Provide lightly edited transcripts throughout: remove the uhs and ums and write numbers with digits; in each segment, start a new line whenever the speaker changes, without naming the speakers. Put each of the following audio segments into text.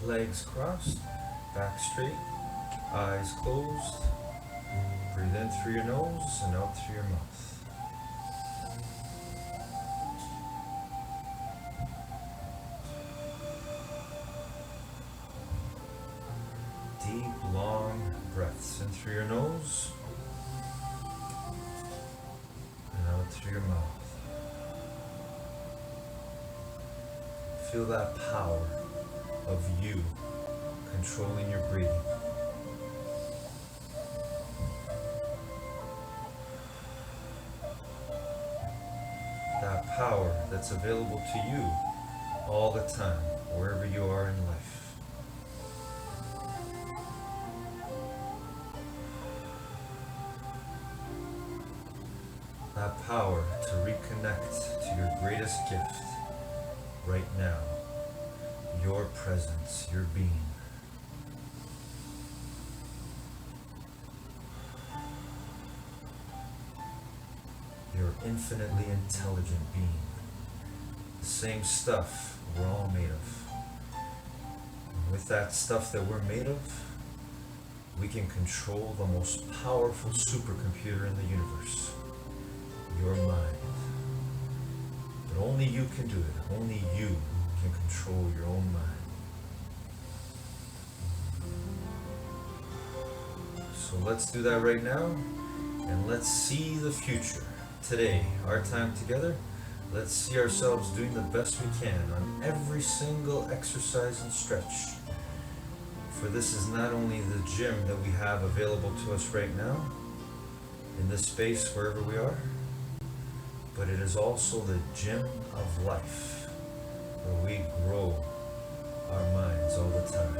Legs crossed, back straight, eyes closed. Breathe in through your nose and out through your mouth. Deep, long breaths in through your nose and out through your mouth. Feel that power of you controlling your breathing. That power that's available to you all the time, wherever you are in life. That power to reconnect to your greatest gift right now. Your presence, your being. Your infinitely intelligent being. The same stuff we're all made of. And with that stuff that we're made of, we can control the most powerful supercomputer in the universe. Your mind. But only you can do it. Only you can control your own mind. So let's do that right now, and let's see the future. Today, our time together, let's see ourselves doing the best we can on every single exercise and stretch. For this is not only the gym that we have available to us right now, in this space wherever we are, but it is also the gym of life, where we grow our minds all the time.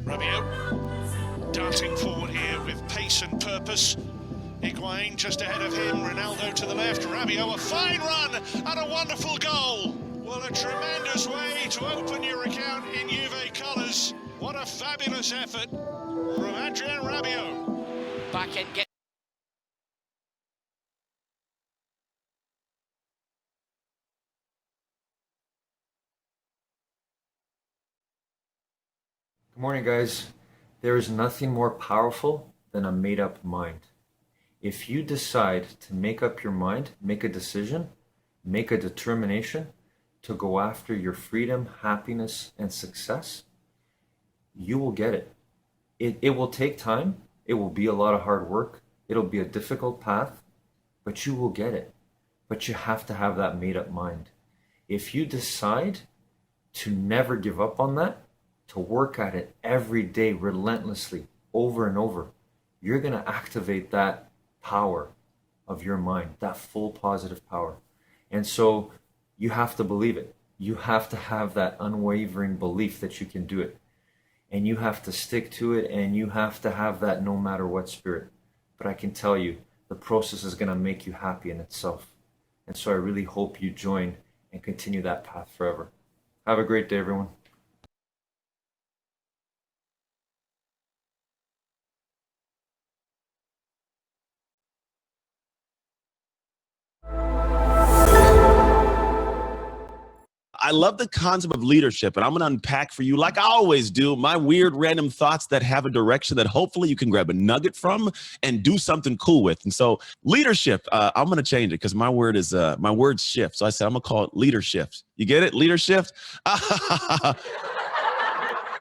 Rabiot darting forward here with pace and purpose. Higuain just ahead of him, Ronaldo to the left, Rabiot, a fine run and a wonderful goal. Well, a tremendous way to open your account in Juve colours. What a fabulous effort from Adrien Rabiot.
Back end get.
Good morning, guys. There is nothing more powerful than a made-up mind. If you decide to make up your mind, make a decision, make a determination to go after your freedom, happiness, and success, you will get it. It will take time. It will be a lot of hard work. It'll be a difficult path, but you will get it. But you have to have that made-up mind. If you decide to never give up on that, to work at it every day relentlessly over and over, you're going to activate that power of your mind, that full positive power. And so you have to believe it. You have to have that unwavering belief that you can do it. And you have to stick to it, and you have to have that no matter what spirit. But I can tell you, the process is going to make you happy in itself. And so I really hope you join and continue that path forever. Have a great day, everyone.
I love the concept of leadership, and I'm going to unpack for you, like I always do, my weird random thoughts that have a direction that hopefully you can grab a nugget from and do something cool with. And so leadership, I'm going to change it because my word's shift. So I said, I'm going to call it leadership. You get it? Leadership?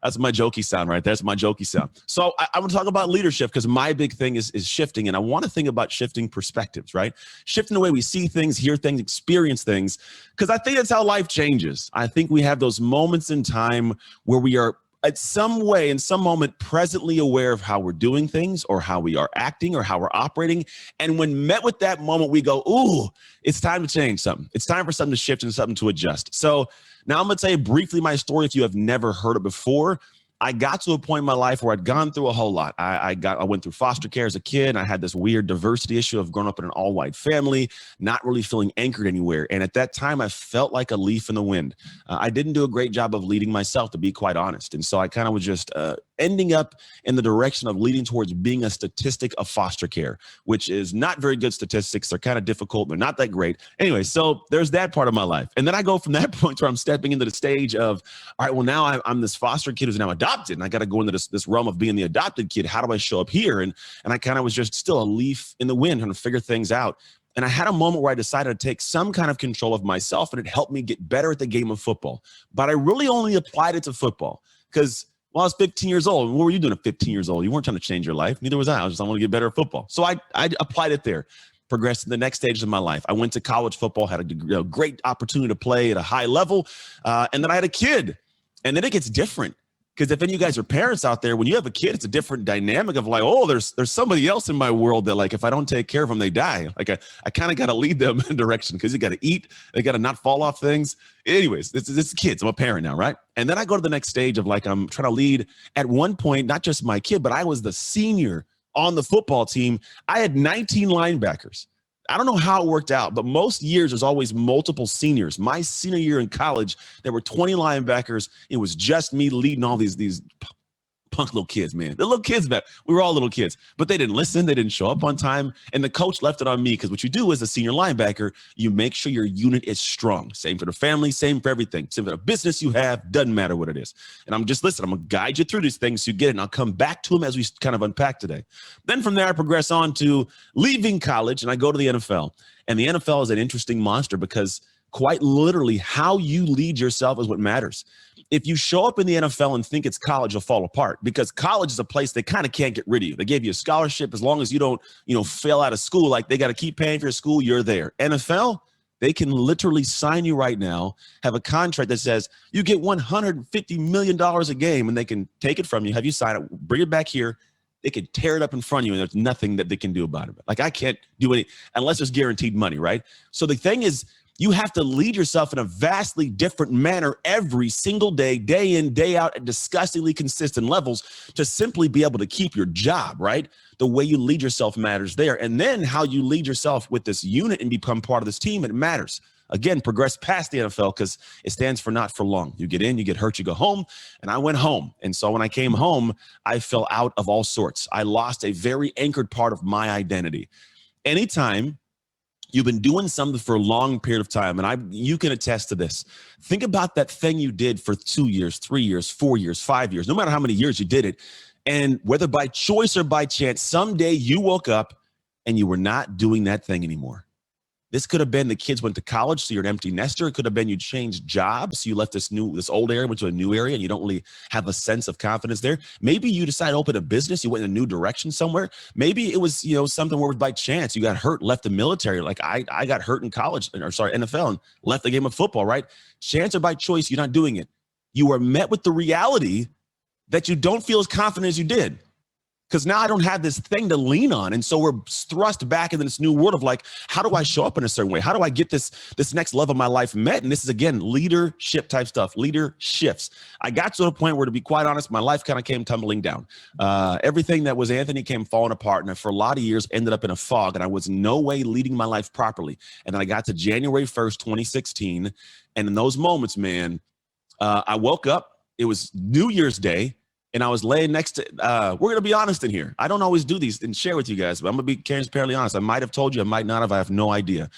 That's my jokey sound right there. That's my jokey sound. So I'm going to talk about leadership because my big thing is shifting. And I want to think about shifting perspectives, right? Shifting the way we see things, hear things, experience things, because I think that's how life changes. I think we have those moments in time where we are at some way, in some moment, presently aware of how we're doing things or how we are acting or how we're operating. And when met with that moment, we go, ooh, it's time to change something. It's time for something to shift and something to adjust. So now I'm going to tell you briefly my story if you have never heard it before. I got to a point in my life where I'd gone through a whole lot. I went through foster care as a kid. And I had this weird diversity issue of growing up in an all-white family, not really feeling anchored anywhere. And at that time, I felt like a leaf in the wind. I didn't do a great job of leading myself, to be quite honest. And so I kind of was just ending up in the direction of leading towards being a statistic of foster care, which is not very good statistics. They're kind of difficult. They're not that great. Anyway, so there's that part of my life. And then I go from that point where I'm stepping into the stage of, all right, well, now I'm this foster kid who's now adopted, and I got to go into this realm of being the adopted kid. How do I show up here? And I kind of was just still a leaf in the wind trying to figure things out. And I had a moment where I decided to take some kind of control of myself, and it helped me get better at the game of football. But I really only applied it to football because, well, I was 15 years old. What were you doing at 15 years old? You weren't trying to change your life. Neither was I. I want to get better at football. So I applied it there. Progressed to the next stage of my life. I went to college football, had a great opportunity to play at a high level. And then I had a kid. And then it gets different. Because if any of you guys are parents out there, when you have a kid, it's a different dynamic of like, oh, there's somebody else in my world that, like, if I don't take care of them, they die. Like I kind of got to lead them in a direction because you got to eat. They got to not fall off things. Anyways, it's kids. I'm a parent now, right? And then I go to the next stage of like, I'm trying to lead at one point, not just my kid, but I was the senior on the football team. I had 19 linebackers. I don't know how it worked out, but most years there's always multiple seniors. My senior year in college, there were 20 linebackers. It was just me leading all these punk little kids, man. The little kids, we were all little kids, but they didn't listen. They didn't show up on time. And the coach left it on me because what you do as a senior linebacker, you make sure your unit is strong. Same for the family, same for everything. Same for the business you have, doesn't matter what it is. And I'm going to guide you through these things so you get it. And I'll come back to them as we kind of unpack today. Then from there, I progress on to leaving college and I go to the NFL. And the NFL is an interesting monster because quite literally how you lead yourself is what matters. If you show up in the NFL and think it's college, you'll fall apart because college is a place they kind of can't get rid of you. They gave you a scholarship as long as you don't, fail out of school. Like they got to keep paying for your school. You're there. NFL, they can literally sign you right now, have a contract that says you get $150 million a game and they can take it from you, have you sign it, bring it back here. They can tear it up in front of you and there's nothing that they can do about it. Like I can't do any unless there's guaranteed money, right? So the thing is, You have to lead yourself in a vastly different manner every single day, day in, day out, at disgustingly consistent levels to simply be able to keep your job, right? The way you lead yourself matters there. And then how you lead yourself with this unit and become part of this team, it matters. Again, progress past the NFL because it stands for not for long. You get in, you get hurt, you go home. And I went home. And so when I came home, I fell out of all sorts. I lost a very anchored part of my identity. Anytime you've been doing something for a long period of time, and you can attest to this. Think about that thing you did for 2 years, 3 years, 4 years, 5 years, no matter how many years you did it. And whether by choice or by chance, someday you woke up and you were not doing that thing anymore. This could have been the kids went to college, so you're an empty nester. It could have been you changed jobs, so you left this old area, went to a new area, and you don't really have a sense of confidence there. Maybe you decided to open a business, you went in a new direction somewhere. Maybe it was, something where it was by chance. You got hurt, left the military. Like I got hurt in college, NFL, and left the game of football, right? Chance or by choice, you're not doing it. You are met with the reality that you don't feel as confident as you did. Because now I don't have this thing to lean on. And so we're thrust back into this new world of like, how do I show up in a certain way? How do I get this next level of my life met? And this is, again, leadership type stuff, leader shifts. I got to a point where, to be quite honest, my life kind of came tumbling down. Everything that was Anthony came falling apart. And for a lot of years ended up in a fog. And I was no way leading my life properly. And then I got to January 1st, 2016. And in those moments, man, I woke up. It was New Year's Day. And I was laying next to, we're going to be honest in here. I don't always do these and share with you guys, but I'm going to be transparently honest. I might have told you, I might not have. I have no idea.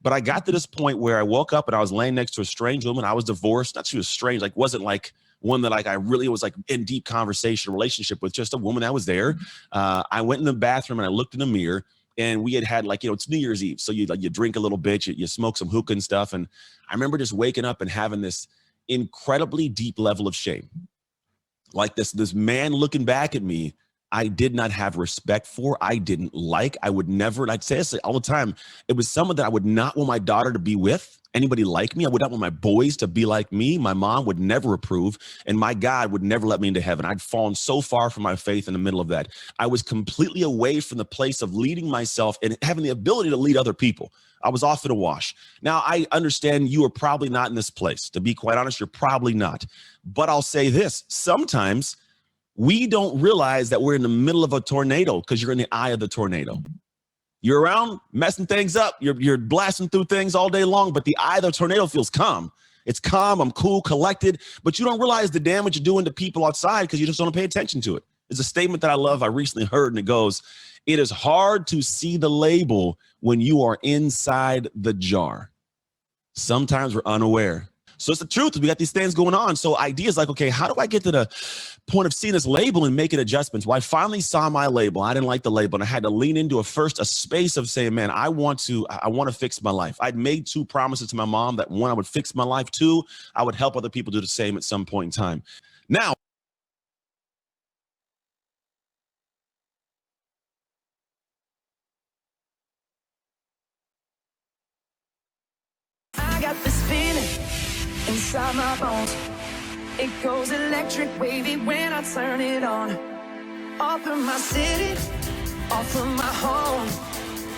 But I got to this point where I woke up and I was laying next to a strange woman. I was divorced. Not she was strange. Like, wasn't like one that like I really was like in deep conversation, relationship with, just a woman that was there. I went in the bathroom and I looked in the mirror, and we had like, it's New Year's Eve. So you drink a little bit, you smoke some hookah and stuff. And I remember just waking up and having this incredibly deep level of shame. Like this man looking back at me, I did not have respect for, I didn't like, I would never, and I'd say this all the time, it was someone that I would not want my daughter to be with, anybody like me. I would not want my boys to be like me. My mom would never approve, and my God would never let me into heaven. I'd fallen so far from my faith in the middle of that. I was completely away from the place of leading myself and having the ability to lead other people. I was off in a wash. Now, I understand you are probably not in this place. To be quite honest, you're probably not. But I'll say this, sometimes we don't realize that we're in the middle of a tornado because you're in the eye of the tornado. You're around messing things up. You're blasting through things all day long, but the eye of the tornado feels calm. It's calm, I'm cool, collected, but you don't realize the damage you're doing to people outside because you just don't pay attention to it. It's a statement that I love. I recently heard, and it goes, it is hard to see the label when you are inside the jar. Sometimes we're unaware. So it's the truth. We got these things going on. So ideas like, okay, how do I get to the point of seeing this label and making adjustments? Well, I finally saw my label. I didn't like the label, and I had to lean into a space of saying, man, I want to fix my life. I'd made 2 promises to my mom that 1, I would fix my life. 2, I would help other people do the same at some point in time. Now,
I got this feeling inside my bones. It goes electric wavy when I turn it on. Off from my city, off from my home.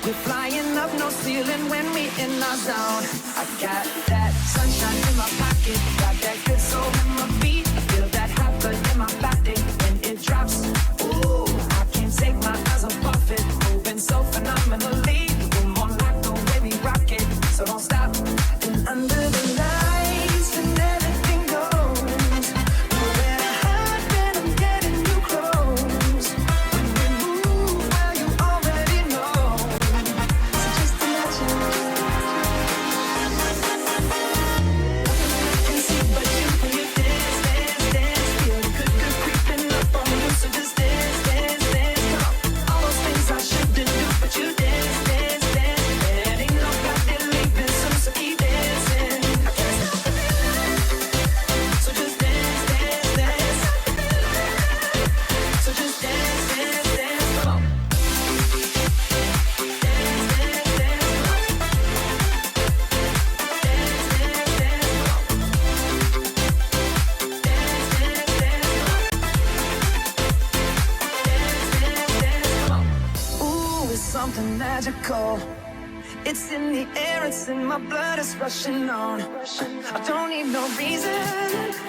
We're flying up, no ceiling when we in our zone. I got that sunshine in my pocket, got that good soul in my feet. I feel that hot blood in my body when it drops. Ooh, I can't take my eyes off it, moving so phenomenally. Boom on like the way we rock it, so don't stop. And under the lights, when everything goes, nowhere to hide when I'm getting you close. When we move, well, you already know. So just imagine. Nothing I can see but you when you dance, dance, dance. Feel the good, good creeping up on you. So just dance, dance, dance. Come on. All those things I shouldn't do, but you dance, dance, dance. And ain't nobody leaving soon, so keep dancing. I can't stop the feeling. So just dance, dance, dance. So just dance, dance, dance. Come on. Dance, dance, dance. Come on. Dance, dance, dance. Come on. Dance, dance, dance. Come on. Dance, dance, dance. Come on. Ooh, it's something magical. It's in the air, it's in my blood, it's rushing on. I don't need no reason,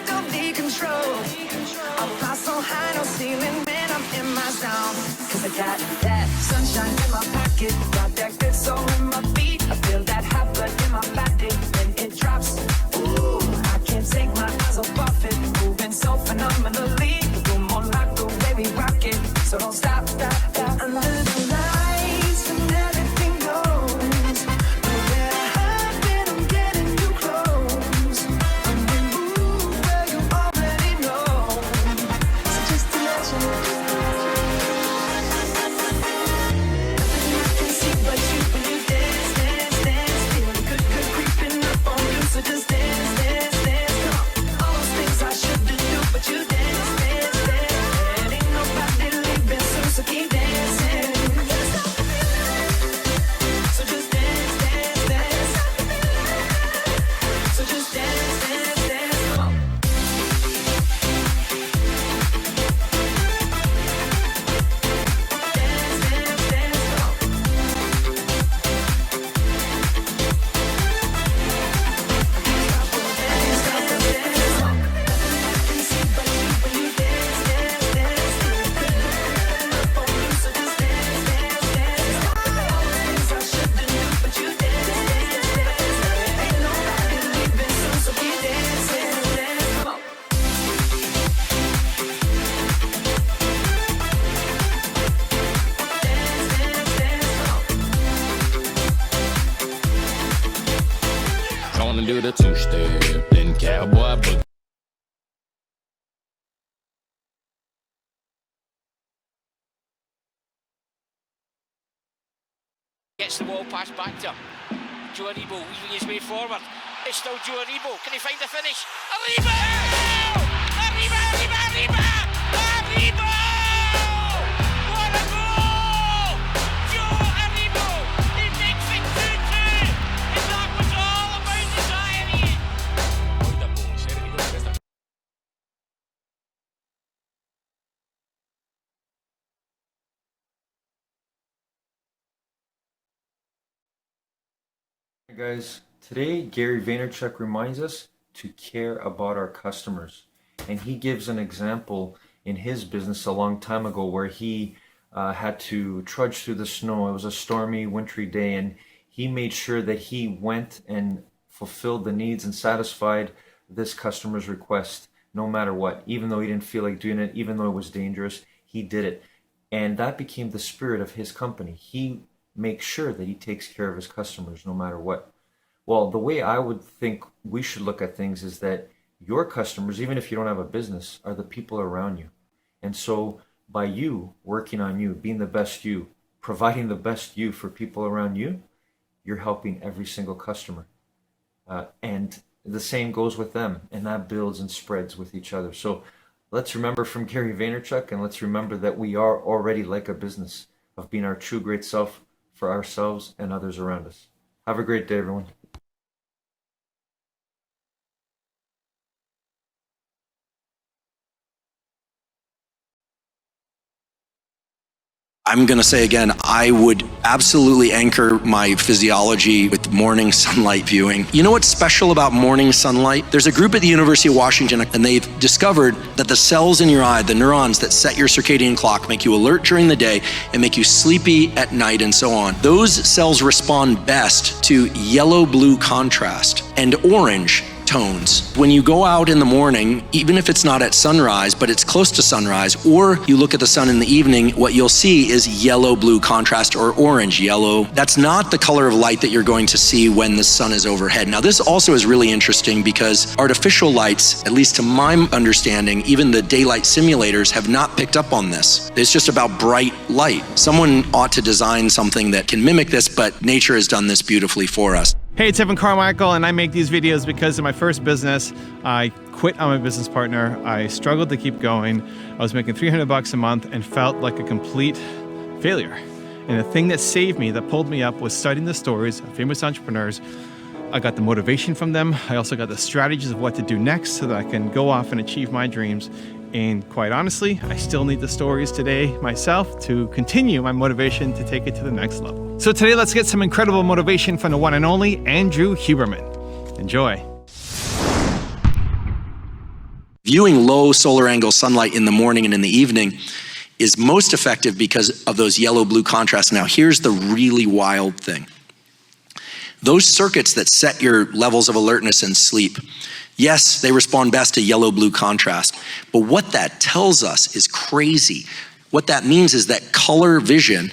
don't need control. I fly so high, no ceiling when I'm in my zone. Cause I got that sunshine in my pocket, got that good soul in my feet. I feel that hot blood in my body when it drops. Ooh, I can't take my eyes off it, moving so phenomenally. The room on lock, the way we rock it, so don't stop, stop, stop. Under the lights and everything goes. Nowhere to hide when I'm getting too close. When we move, girl, you already know. So just to let you know. Nothing I can see but you when you dance, dance, dance. Feeling good, good creeping up on you. So just dance, dance, dance. Come on. All those things I shouldn't do, but you dance, dance, dance. And ain't nobody leaving soon, so keep dancing. So just dance, dance, dance. So just dance, dance, dance. Come on. Dance, dance, dance. Come on.
Gonna do the two-step, then cowboy boogie.
Gets the ball passed back to Joe Aribo, weaving his way forward. It's still Joe Aribo. Can he find the finish? Aribo! Aribo! Aribo! Aribo! Aribo! What a goal! Joe Aribo! He makes it 2-2, and that was all about the diary.
Hey guys, today Gary Vaynerchuk reminds us to care about our customers, and he gives an example in his business a long time ago where he had to trudge through the snow. It was a stormy, wintry day, and he made sure that he went and fulfilled the needs and satisfied this customer's request no matter what. Even though he didn't feel like doing it, even though it was dangerous, he did it. And that became the spirit of his company. He makes sure that he takes care of his customers no matter what. Well, the way I would think we should look at things is that your customers, even if you don't have a business, are the people around you. And so by you working on you, being the best you, providing the best you for people around you, you're helping every single customer. And the same goes with them, and that builds and spreads with each other. So let's remember from Gary Vaynerchuk, and let's remember that we are already like a business of being our true great self for ourselves and others around us. Have a great day, everyone.
I'm going to say again, I would absolutely anchor my physiology with morning sunlight viewing. You know what's special about morning sunlight? There's a group at the University of Washington, and they've discovered that the cells in your eye, the neurons that set your circadian clock, make you alert during the day and make you sleepy at night and so on. Those cells respond best to yellow-blue contrast and orange tones. When you go out in the morning, even if it's not at sunrise, but it's close to sunrise, or you look at the sun in the evening, what you'll see is yellow-blue contrast or orange-yellow. That's not the color of light that you're going to see when the sun is overhead. Now, this also is really interesting because artificial lights, at least to my understanding, even the daylight simulators have not picked up on this. It's just about bright light. Someone ought to design something that can mimic this, but nature has done this beautifully for us.
Hey, it's Evan Carmichael, and I make these videos because in my first business, I quit on my business partner. I struggled to keep going. I was making $300 a month and felt like a complete failure. And the thing that saved me, that pulled me up, was studying the stories of famous entrepreneurs. I got the motivation from them. I also got the strategies of what to do next so that I can go off and achieve my dreams. And quite honestly, I still need the stories today myself to continue my motivation to take it to the next level. So today, let's get some incredible motivation from the one and only Andrew Huberman. Enjoy.
Viewing low solar angle sunlight in the morning and in the evening is most effective because of those yellow-blue contrasts. Now, here's the really wild thing. Those circuits that set your levels of alertness and sleep, yes, they respond best to yellow-blue contrast, but what that tells us is crazy. What that means is that color vision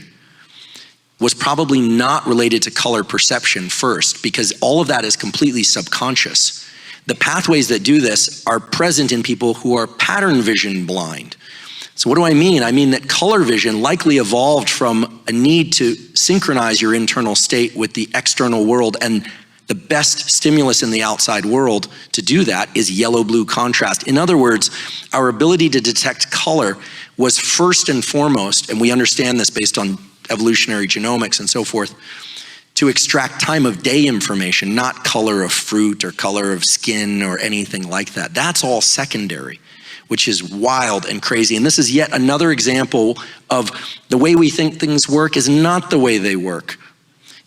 was probably not related to color perception first, because all of that is completely subconscious. The pathways that do this are present in people who are pattern vision blind. So what do I mean? I mean that color vision likely evolved from a need to synchronize your internal state with the external world, and the best stimulus in the outside world to do that is yellow-blue contrast. In other words, our ability to detect color was first and foremost, and we understand this based on evolutionary genomics and so forth, to extract time of day information, not color of fruit or color of skin or anything like that. That's all secondary, which is wild and crazy. And this is yet another example of the way we think things work is not the way they work.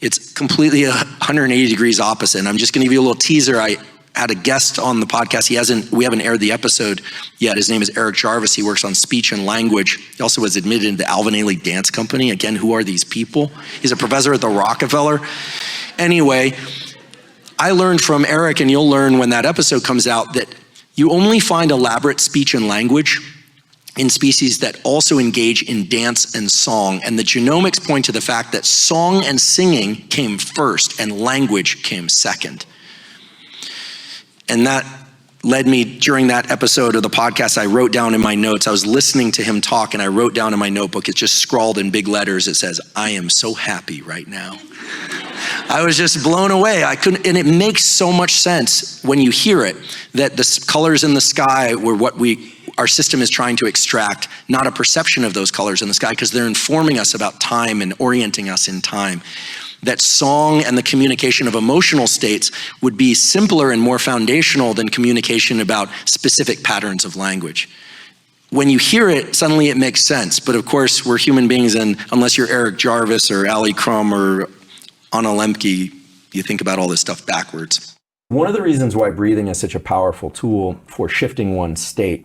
It's completely 180 degrees opposite. And I'm just gonna give you a little teaser. I had a guest on the podcast. We haven't aired the episode yet. His name is Eric Jarvis. He works on speech and language. He also was admitted into the Alvin Ailey Dance Company. Again, who are these people? He's a professor at the Rockefeller. Anyway, I learned from Eric, and you'll learn when that episode comes out, that you only find elaborate speech and language in species that also engage in dance and song. And the genomics point to the fact that song and singing came first and language came second. And that led me, during that episode of the podcast, I wrote down in my notes, I was listening to him talk and I wrote down in my notebook, it's just scrawled in big letters, it says, "I am so happy right now." I was just blown away. I couldn't, and it makes so much sense when you hear it, that the colors in the sky were what our system is trying to extract, not a perception of those colors in the sky, because they're informing us about time and orienting us in time. That song and the communication of emotional states would be simpler and more foundational than communication about specific patterns of language. When you hear it, suddenly it makes sense. But of course, we're human beings, and unless you're Eric Jarvis or Ali Crum or Anna Lemke, you think about all this stuff backwards.
One of the reasons why breathing is such a powerful tool for shifting one's state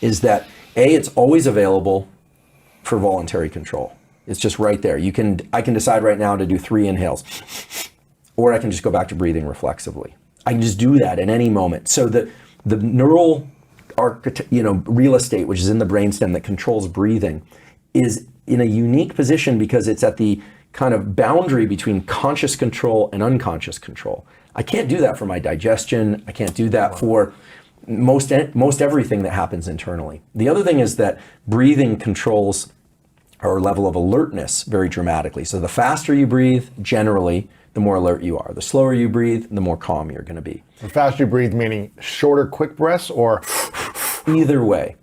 is that A, it's always available for voluntary control. It's just right there. I can decide right now to do 3 inhales, or I can just go back to breathing reflexively. I can just do that at any moment. So the neural real estate, which is in the brainstem that controls breathing, is in a unique position because it's at the kind of boundary between conscious control and unconscious control. I can't do that for my digestion. I can't do that for most everything that happens internally. The other thing is that breathing controls our level of alertness very dramatically. So the faster you breathe, generally, the more alert you are. The slower you breathe, the more calm you're going to be.
The faster you breathe, meaning shorter, quick breaths, or?
Either way.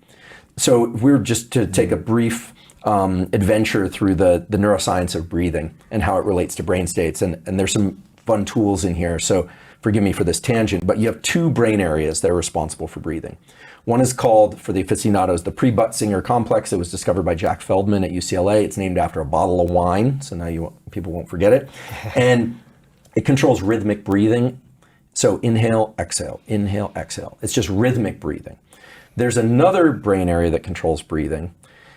So if we were just to take a brief adventure through the neuroscience of breathing and how it relates to brain states, and there's some fun tools in here, so forgive me for this tangent, but you have 2 brain areas that are responsible for breathing. One is called, for the aficionados, the pre-Buttsinger complex. It was discovered by Jack Feldman at UCLA. It's named after a bottle of wine, so now people won't forget it. And it controls rhythmic breathing. So inhale, exhale, inhale, exhale. It's just rhythmic breathing. There's another brain area that controls breathing,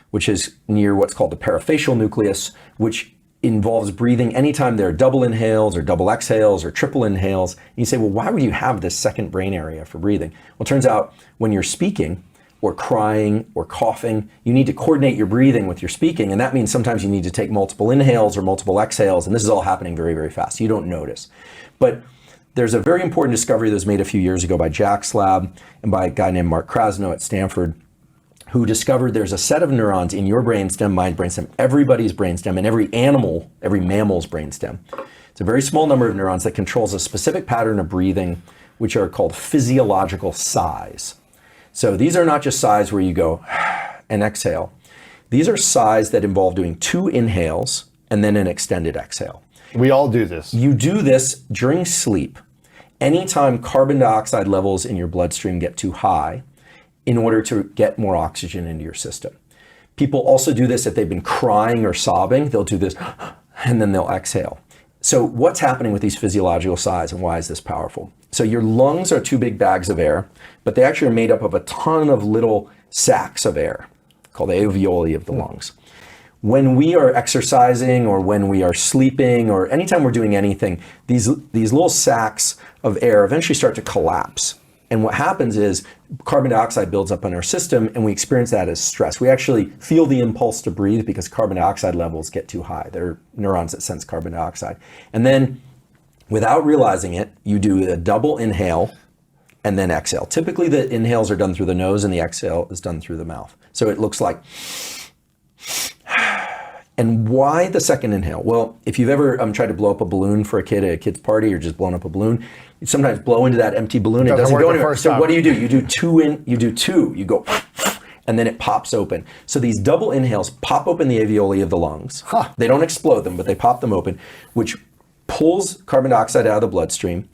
which is near what's called the parafacial nucleus, which involves breathing anytime there are double inhales or double exhales or triple inhales. And you say, well, why would you have this second brain area for breathing? Well, it turns out when you're speaking or crying or coughing, you need to coordinate your breathing with your speaking. And that means sometimes you need to take multiple inhales or multiple exhales. And this is all happening very, very fast. You don't notice. But there's a very important discovery that was made a few years ago by Jack's lab and by a guy named Mark Krasno at Stanford, who discovered there's a set of neurons in your brainstem, my brainstem, everybody's brainstem, and every mammal's brainstem. It's a very small number of neurons that controls a specific pattern of breathing, which are called physiological sighs. So these are not just sighs where you go and exhale. These are sighs that involve doing 2 inhales and then an extended exhale.
We all do this.
You do this during sleep. Anytime carbon dioxide levels in your bloodstream get too high, in order to get more oxygen into your system. People also do this if they've been crying or sobbing. They'll do this, and then they'll exhale. So what's happening with these physiological sighs, and why is this powerful? So your lungs are two big bags of air, but they actually are made up of a ton of little sacs of air called the alveoli of the lungs. When we are exercising or when we are sleeping or anytime we're doing anything, these little sacs of air eventually start to collapse. And what happens is carbon dioxide builds up in our system and we experience that as stress. We actually feel the impulse to breathe because carbon dioxide levels get too high. There are neurons that sense carbon dioxide. And then without realizing it, you do a double inhale and then exhale. Typically the inhales are done through the nose and the exhale is done through the mouth. So it looks like... And why the second inhale? Well, if you've ever tried to blow up a balloon for a kid at a kid's party or just blown up a balloon, you sometimes blow into that empty balloon. It doesn't go anywhere. So what do? You do two. You go, and then it pops open. So these double inhales pop open the alveoli of the lungs. They don't explode them, but they pop them open, which pulls carbon dioxide out of the bloodstream,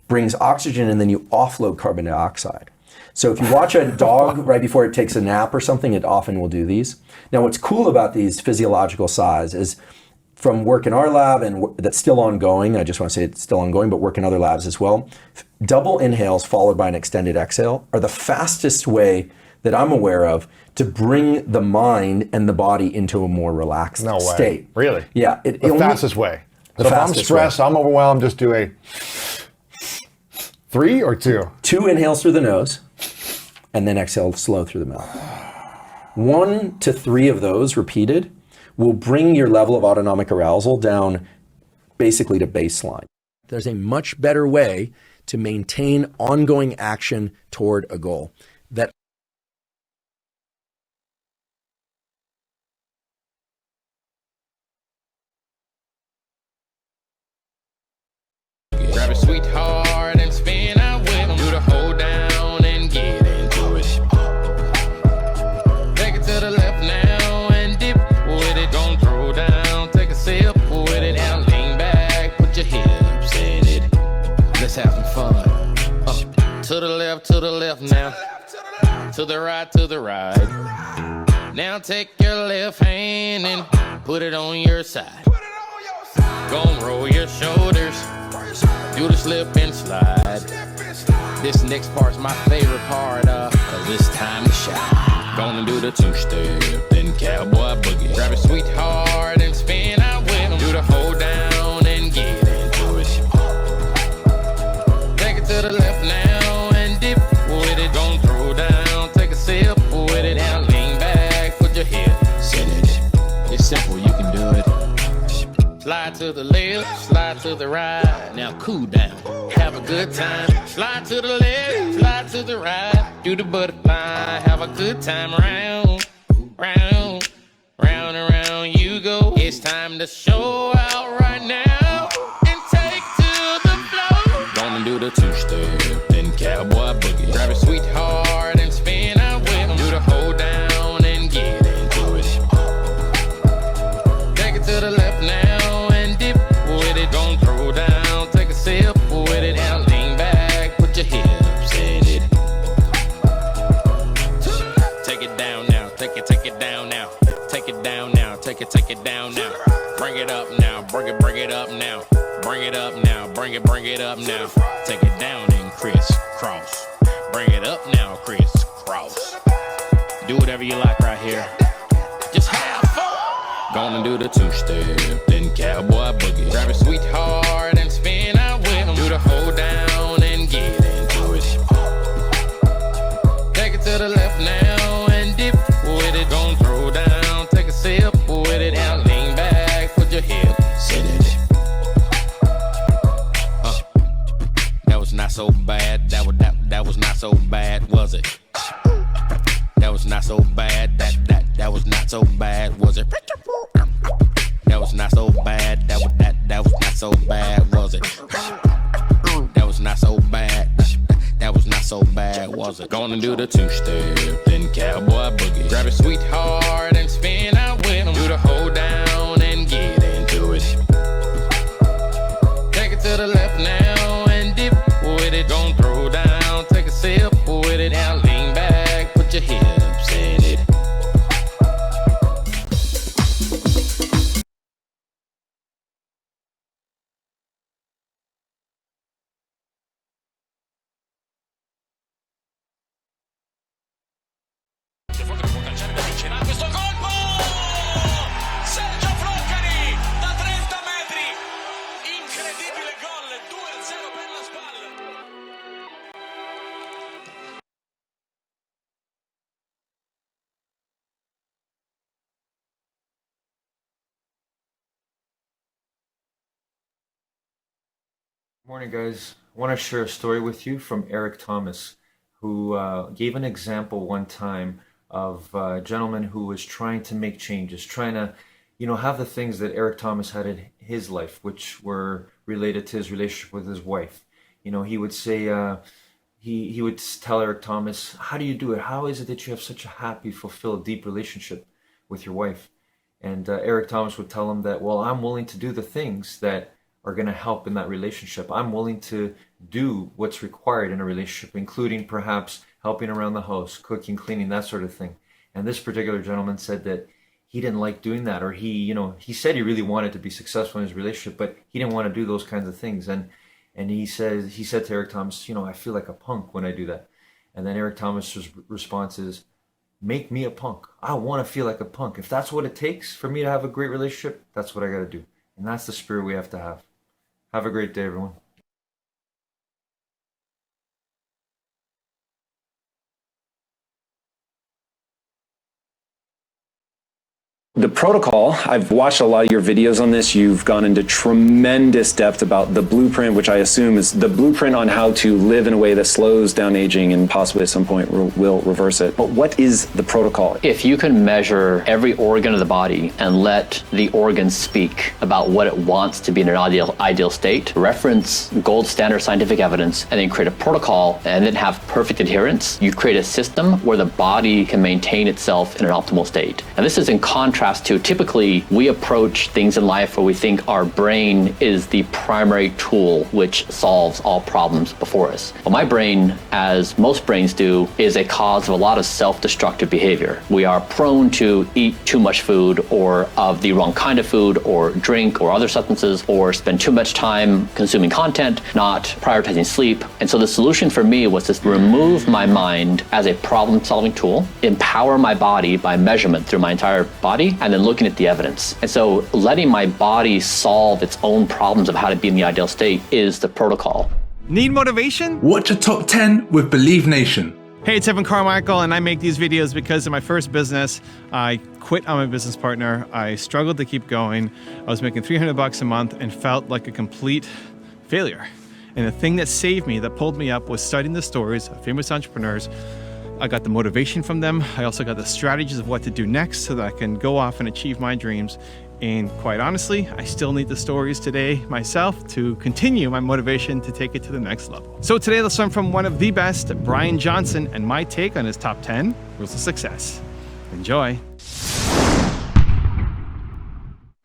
brings oxygen, and then you offload carbon dioxide. So if you watch a dog right before it takes a nap or something, it often will do these. Now, what's cool about these physiological sighs is from work in our lab, and that's still ongoing, I just want to say it's still ongoing, but work in other labs as well, double inhales followed by an extended exhale are the fastest way that I'm aware of to bring the mind and the body into a more relaxed state.
Really?
Yeah.
The fastest way. So if I'm stressed, I'm overwhelmed, just do a 3 or 2?
2 inhales through the nose and then exhale slow through the mouth. 1 to 3 of those repeated will bring your level of autonomic arousal down basically to baseline. There's a much better way to maintain ongoing action toward a goal. That
Grab a sweetheart and spin out with him. Do the hold down and get into it. Take it to the left now and dip with it. Don't throw down, take a sip with it. Now lean back, put your hips in it. Let's have some fun. To the left now. To the right. Now take your left hand and put it on your side. Gon' roll your shoulders. Do the slip and slide. This next part's my favorite part, cause it's time to shine. Gonna do the two-step, then cowboy boogie. Grab a sweetheart and spin out with him. Do the hold down and get into it. Take it to the left now and dip with it. Don't throw down, take a sip with it. Now lean back, put your hips in it. It's simple, you can do it. Slide to the left, slide to the right. Now cool down, have a good time. Slide to the left, slide to the right. Do the butterfly, have a good time. Round, round, round and round you go. It's time to show out right now and take to the floor. Gonna do the two-step, then cowboy boogie. Grab a sweetheart and spin out with him. Do the hold down and get into it. Take it to the left now. Don't throw down, take a sip with it. Now lean back, put your hips in it. Take it down now, take it down now. Take it down now, take it down now. Bring it up now, bring it up now. Bring it up now, bring it up now. Take it down and crisscross. Bring it up now, crisscross. Do whatever you like right here. Just have fun. Gonna do the two-step, then cowboy boogie. Grab a sweetheart and spin out with him. Do the hold down and get into it. Take it to the left now and dip with it. Don't throw down, take a sip with it. Now lean back, put your hips in it. That was not so bad. That was not so bad, was it? That was not so bad. That was not so bad, was it? That was not so bad. That was not so bad, was it? That was not so bad. That was not so bad, was it? Gonna do the two-step, then cowboy boogie. Grab a sweetheart and spin out with him. Do the hold down and get into it. Take it to the left now and dip with it. Don't throw down, take a sip with it. Now lean back, put your hips in it.
Morning, guys. I want to share a story with you from Eric Thomas, who gave an example one time of a gentleman who was trying to make changes, trying to, have the things that Eric Thomas had in his life, which were related to his relationship with his wife. He would say, he would tell Eric Thomas, how do you do it? How is it that you have such a happy, fulfilled, deep relationship with your wife? And Eric Thomas would tell him that, well, I'm willing to do the things that are going to help in that relationship. I'm willing to do what's required in a relationship, including perhaps helping around the house, cooking, cleaning, that sort of thing. And this particular gentleman said that he didn't like doing that, or he said he really wanted to be successful in his relationship, but he didn't want to do those kinds of things. And he said to Eric Thomas, I feel like a punk when I do that. And then Eric Thomas's response is, make me a punk. I want to feel like a punk. If that's what it takes for me to have a great relationship, that's what I got to do. And that's the spirit we have to have. Have a great day, everyone.
The protocol, I've watched a lot of your videos on this. You've gone into tremendous depth about the blueprint, which I assume is the blueprint on how to live in a way that slows down aging and possibly at some point will reverse it. But what is the protocol?
If you can measure every organ of the body and let the organ speak about what it wants to be in an ideal state, reference gold standard scientific evidence, and then create a protocol and then have perfect adherence, you create a system where the body can maintain itself in an optimal state. And this is in contrast to typically we approach things in life where we think our brain is the primary tool which solves all problems before us. But my brain, as most brains do, is a cause of a lot of self-destructive behavior. We are prone to eat too much food, or of the wrong kind of food, or drink, or other substances, or spend too much time consuming content, not prioritizing sleep. And so the solution for me was to remove my mind as a problem-solving tool, empower my body by measurement through my entire body, and then looking at the evidence. And so letting my body solve its own problems of how to be in the ideal state is the protocol.
Need motivation?
Watch a top 10 with Believe Nation.
Hey, it's Evan Carmichael, and I make these videos because in my first business, I quit on my business partner. I struggled to keep going. I was making $300 a month and felt like a complete failure. And the thing that saved me, that pulled me up, was studying the stories of famous entrepreneurs. I got the motivation from them. I also got the strategies of what to do next so that I can go off and achieve my dreams. And quite honestly, I still need the stories today myself to continue my motivation to take it to the next level. So today, let's learn from one of the best, Brian Johnson, and my take on his top 10 rules of success. Enjoy.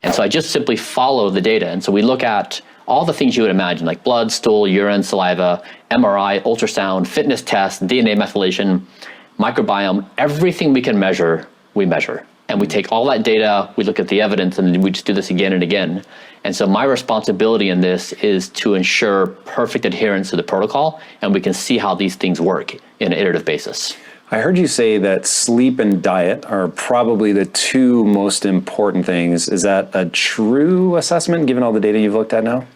And so I just simply follow the data. And so we look at all the things you would imagine, like blood, stool, urine, saliva, MRI, ultrasound, fitness tests, DNA methylation, microbiome, everything we can measure, we measure. And we take all that data, we look at the evidence, and we just do this again and again. And so my responsibility in this is to ensure perfect adherence to the protocol, and we can see how these things work in an iterative basis.
I heard you say that sleep and diet are probably the two most important things. Is that a true assessment given all the data you've looked at now?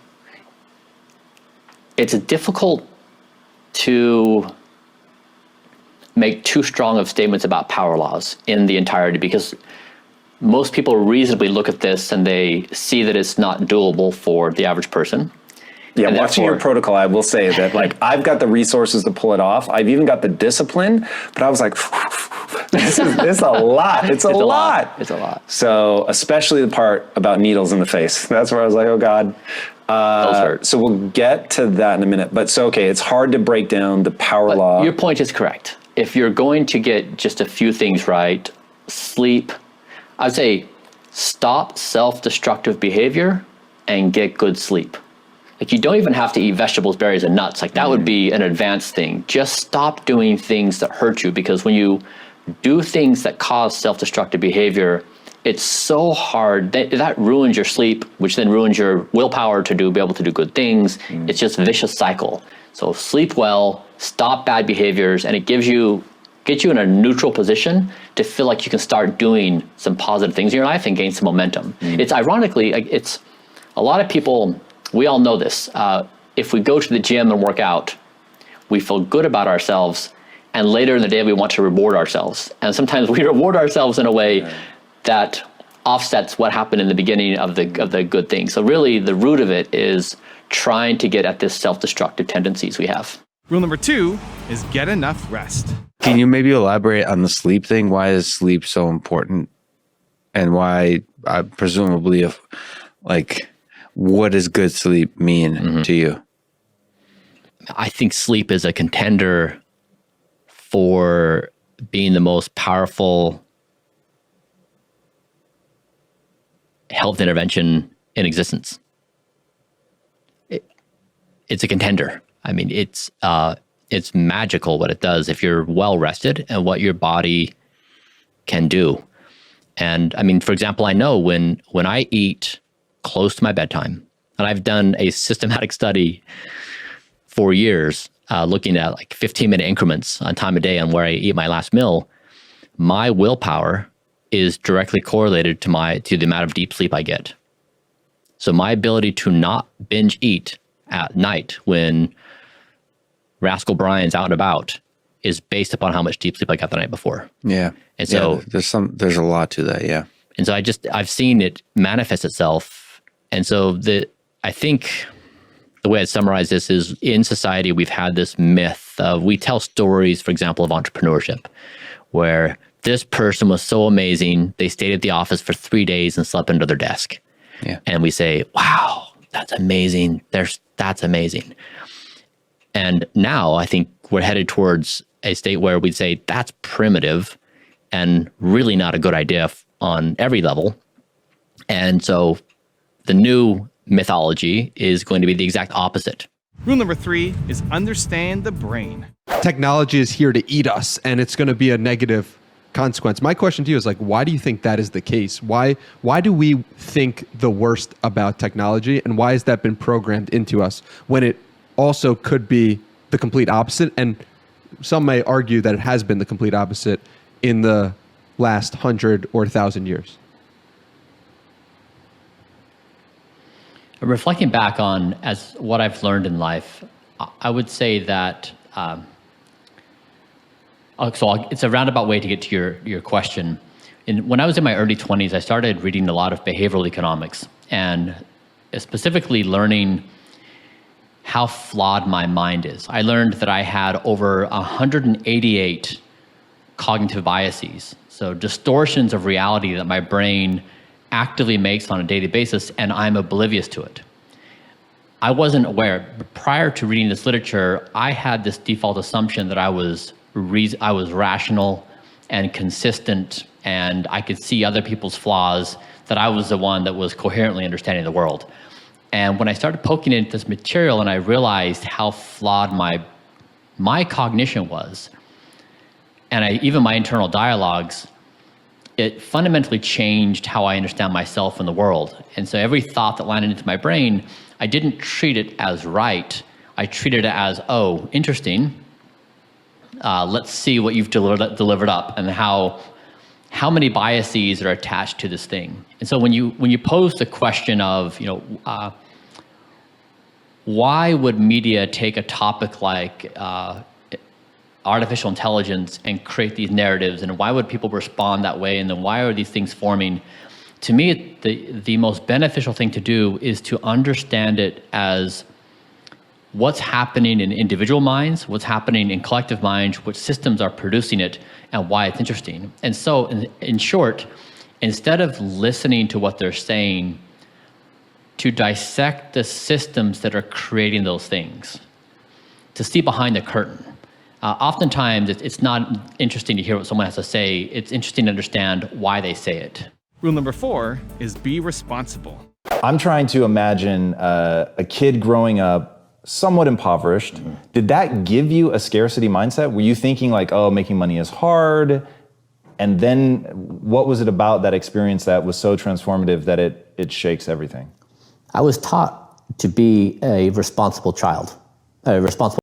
It's difficult to make too strong of statements about power laws in the entirety, because most people reasonably look at this and they see that it's not doable for the average person.
Yeah, watching your protocol, I will say that, like, I've got the resources to pull it off. I've even got the discipline, but I was like, it's a lot. It's a lot.
It's a lot.
So, especially the part about needles in the face. That's where I was like, oh God.
Those hurt.
So we'll get to that in a minute. But so, okay, it's hard to break down the power law.
Your point is correct. If you're going to get just a few things right, sleep, I'd say stop self-destructive behavior and get good sleep. Like, you don't even have to eat vegetables, berries, and nuts. Like, that would be an advanced thing. Just stop doing things that hurt you, because when you do things that cause self-destructive behavior, it's so hard. That ruins your sleep, which then ruins your willpower to be able to do good things. It's just a vicious cycle. So sleep well, stop bad behaviors, and it gets you in a neutral position to feel like you can start doing some positive things in your life and gain some momentum. It's ironically, it's a lot of people, we all know this. If we go to the gym and work out, we feel good about ourselves, and later in the day we want to reward ourselves. And sometimes we reward ourselves in a way that offsets what happened in the beginning of the good thing. So really the root of it is trying to get at this self-destructive tendencies we have.
Rule number 2 is get enough rest.
Can you maybe elaborate on the sleep thing? Why is sleep so important? And why, presumably, what does good sleep mean to you?
I think sleep is a contender for being the most powerful health intervention in existence. It's a contender. I mean, it's magical what it does if you're well rested and what your body can do. And I mean, for example, I know when I eat close to my bedtime, and I've done a systematic study for years, looking at like 15-minute increments on time of day on where I eat my last meal, my willpower is directly correlated to the amount of deep sleep I get. So my ability to not binge eat at night when Rascal Brian's out and about is based upon how much deep sleep I got the night before.
Yeah.
And so
there's a lot to that. Yeah.
And so I've seen it manifest itself. And so I think the way I'd summarize this is, in society, we've had this myth of, we tell stories, for example, of entrepreneurship, where this person was so amazing, they stayed at the office for 3 days and slept under their desk.
Yeah.
And we say, wow, that's amazing. That's amazing. And now I think we're headed towards a state where we'd say that's primitive and really not a good idea on every level. And so the new mythology is going to be the exact opposite.
Rule number 3 is understand the brain.
Technology is here to eat us, and it's going to be a negative consequence. My question to you is, like, why do you think that is the case? Why do we think the worst about technology, and why has that been programmed into us when it also could be the complete opposite? And some may argue that it has been the complete opposite in the last 100 or 1,000 years.
Reflecting back on as what I've learned in life, I would say that it's a roundabout way to get to your question. When I was in my early 20s, I started reading a lot of behavioral economics, and specifically learning how flawed my mind is. I learned that I had over 188 cognitive biases, so distortions of reality that my brain actively makes on a daily basis, and I'm oblivious to it. I wasn't aware. Prior to reading this literature, I had this default assumption that I was rational and consistent, and I could see other people's flaws, that I was the one that was coherently understanding the world. And when I started poking into this material and I realized how flawed my cognition was, and even my internal dialogues, it fundamentally changed how I understand myself and the world. And so every thought that landed into my brain, I didn't treat it as right. I treated it as, oh, interesting. Let's see what you've delivered up, and how many biases are attached to this thing. And so when you pose the question of, why would media take a topic like artificial intelligence and create these narratives, and why would people respond that way, and then why are these things forming? To me, the most beneficial thing to do is to understand it as what's happening in individual minds, what's happening in collective minds, which systems are producing it, and why it's interesting. And so, in short, instead of listening to what they're saying, to dissect the systems that are creating those things, to see behind the curtain. Oftentimes, it's not interesting to hear what someone has to say. It's interesting to understand why they say it.
Rule number 4 is be responsible.
I'm trying to imagine a kid growing up somewhat impoverished. Mm-hmm. Did that give you a scarcity mindset? Were you thinking like, oh, making money is hard? And then what was it about that experience that was so transformative that it shakes everything?
I was taught to be a responsible child, a responsible.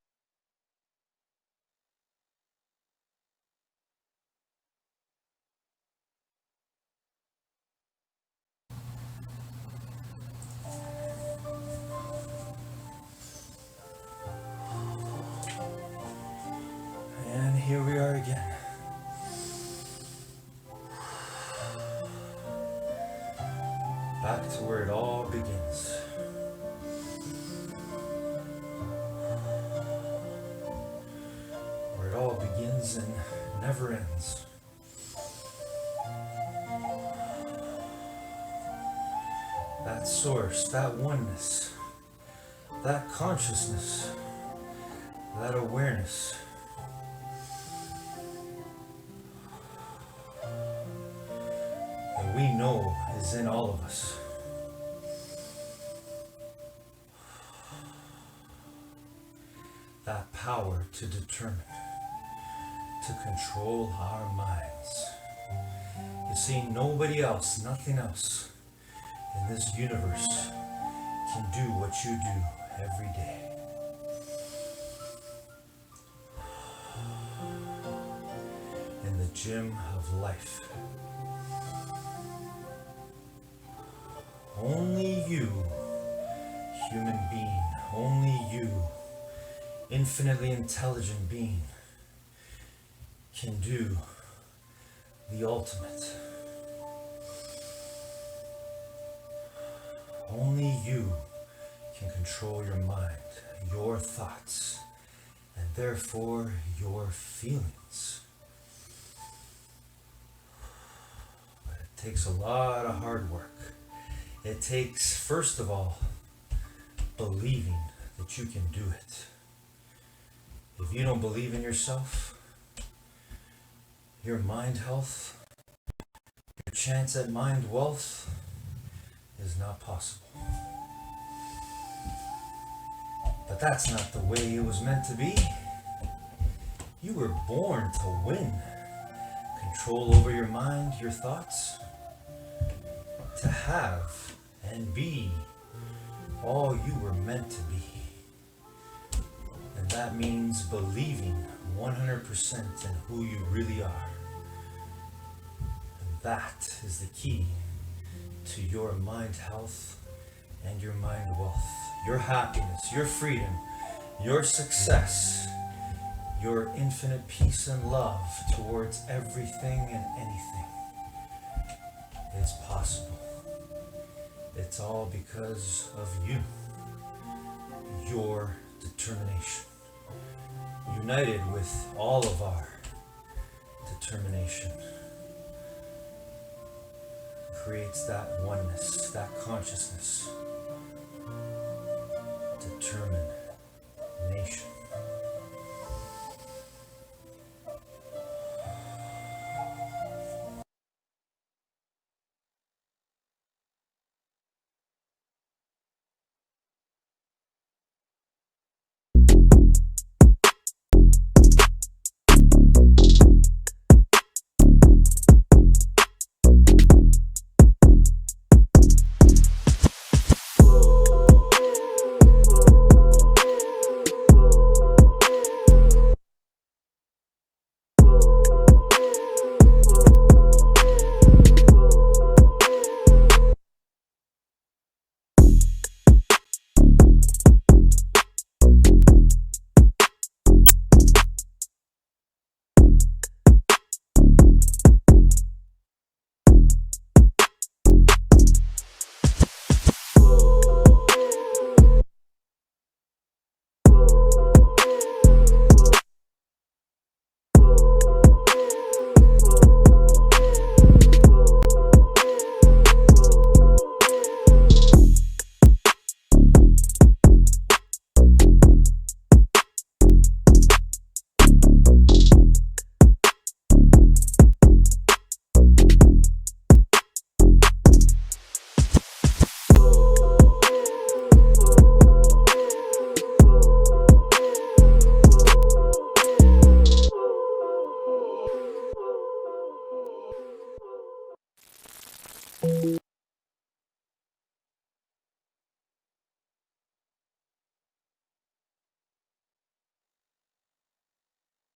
And here we are again. Back to where it all begins. begins and never ends. That source, that oneness, that consciousness, that awareness that we know is in all of us. That power to determine, to control our minds. You see, nobody else, nothing else in this universe can do what you do every day. In the gym of life. Only you, human being, only you, infinitely intelligent being, can do the ultimate. Only you can control your mind, your thoughts, and therefore your feelings. But it takes a lot of hard work. It takes, first of all, believing that you can do it. If you don't believe in yourself, your mind health, your chance at mind wealth is not possible. But that's not the way it was meant to be. You were born to win. Control over your mind, your thoughts. To have and be all you were meant to be. And that means believing 100% in who you really are. And that is the key to your mind health and your mind wealth, your happiness, your freedom, your success, your infinite peace and love towards everything and anything. It's possible. It's all because of you, your determination, united with all of our determination, creates that oneness, that consciousness, determination.